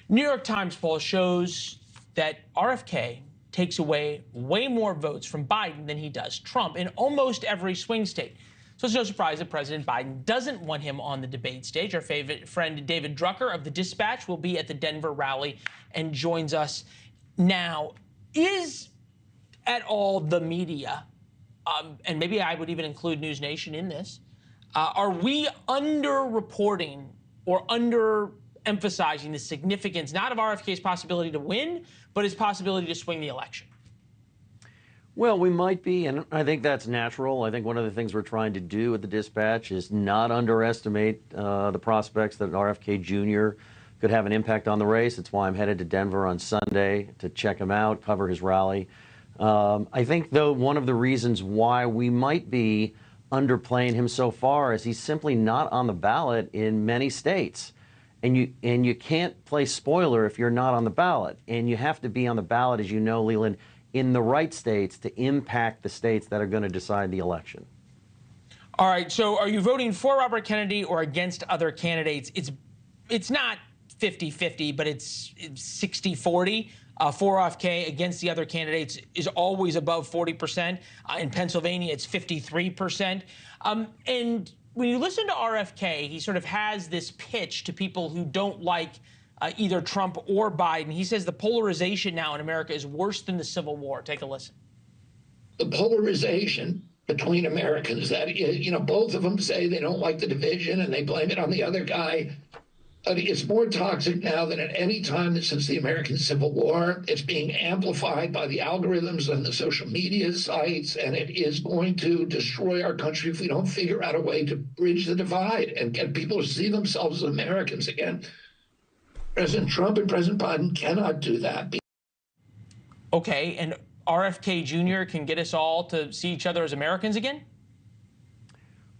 New York Times poll shows that RFK takes away way more votes from Biden than he does Trump in almost every swing state. So it's no surprise that President Biden doesn't want him on the debate stage. Our favorite friend David Drucker of the Dispatch will be at the Denver rally and joins us now. Is at all the media, and maybe I would even include NewsNation in this, are we underreporting or underemphasizing the significance not of RFK's possibility to win, but his possibility to swing the election? Well, we might be, and I think that's natural. I think one of the things we're trying to do at the Dispatch is not underestimate the prospects that RFK Jr. could have an impact on the race. It's why I'm headed to Denver on Sunday to check him out, cover his rally. I think, though, one of the reasons why we might be underplaying him so far is he's simply not on the ballot in many states. And you can't play spoiler if you're not on the ballot. And you have to be on the ballot, as you know, Leland, in the right states to impact the states that are going to decide the election. All right, so are you voting for Robert Kennedy or against other candidates? It's not 50-50, but it's 60-40. For RFK against the other candidates is always above 40%. In Pennsylvania, it's 53%. And when you listen to RFK, he sort of has this pitch to people who don't like either Trump or Biden. He says the polarization now in America is worse than the Civil War. Take a listen. The polarization between Americans, that, you know, both of them say they don't like the division and they blame it on the other guy. It's more toxic now than at any time since the American Civil War. It's being amplified by the algorithms and the social media sites, and it is going to destroy our country if we don't figure out a way to bridge the divide and get people to see themselves as Americans again. President Trump and President Biden cannot do that. Okay, and RFK Jr. can get us all to see each other as Americans again?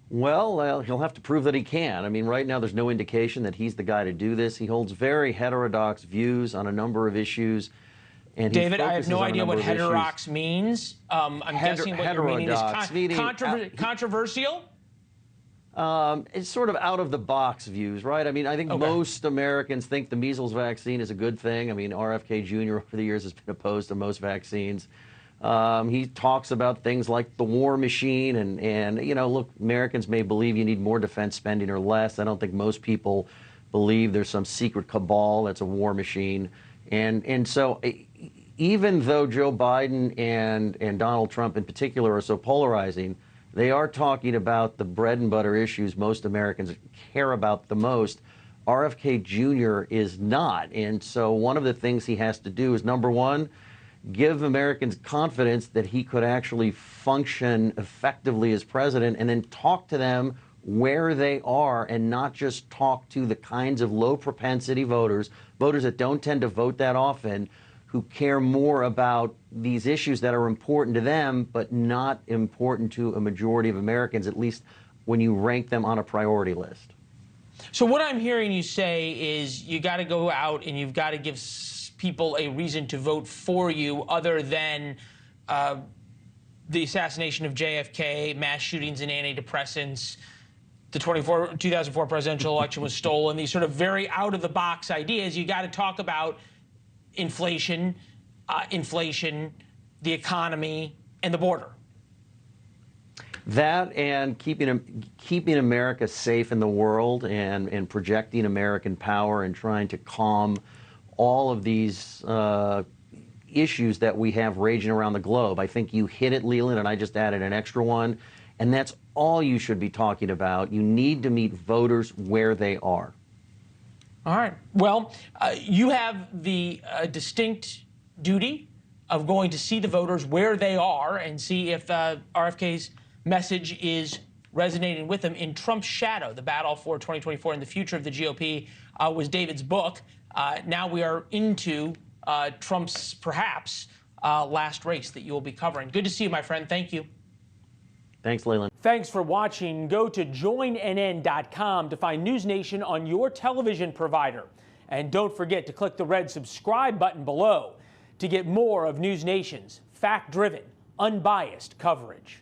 Well, he'll have to prove that he can. I mean, right now there's no indication that he's the guy to do this. He holds very heterodox views on a number of issues. And David, I have no idea what heterodox means. I'm guessing what you're meaning is controversial? It's sort of out-of-the-box views, right? I mean, I think most Americans think the measles vaccine is a good thing. I mean, RFK Jr. over the years has been opposed to most vaccines. He talks about things like the war machine and, you know, look, Americans may believe you need more defense spending or less. I don't think most people believe there's some secret cabal that's a war machine. And so even though Joe Biden and Donald Trump in particular are so polarizing, they are talking about the bread and butter issues most Americans care about the most. RFK Jr. is not. And so one of the things he has to do is, number one, give Americans confidence that he could actually function effectively as president, and then talk to them where they are and not just talk to the kinds of low propensity voters that don't tend to vote that often, who care more about these issues that are important to them but not important to a majority of Americans, at least when you rank them on a priority list. So what I'm hearing you say is you got to go out and you've got to give people a reason to vote for you other than the assassination of JFK, mass shootings and antidepressants, the 2004 presidential election was stolen, these sort of very out-of-the-box ideas. You got to talk about inflation, the economy, and the border. That and keeping America safe in the world and projecting American power and trying to calm all of these issues that we have raging around the globe. I think you hit it, Leland, and I just added an extra one. And that's all you should be talking about. You need to meet voters where they are. All right. Well, you have the distinct duty of going to see the voters where they are and see if RFK's message is resonating with them. In Trump's shadow, the battle for 2024 and the future of the GOP was David's book. Now we are into Trump's perhaps last race that you will be covering. Good to see you, my friend. Thank you. Thanks, Leland. Thanks for watching. Go to joinnn.com to find NewsNation on your television provider. And don't forget to click the red subscribe button below to get more of NewsNation's fact-driven, unbiased coverage.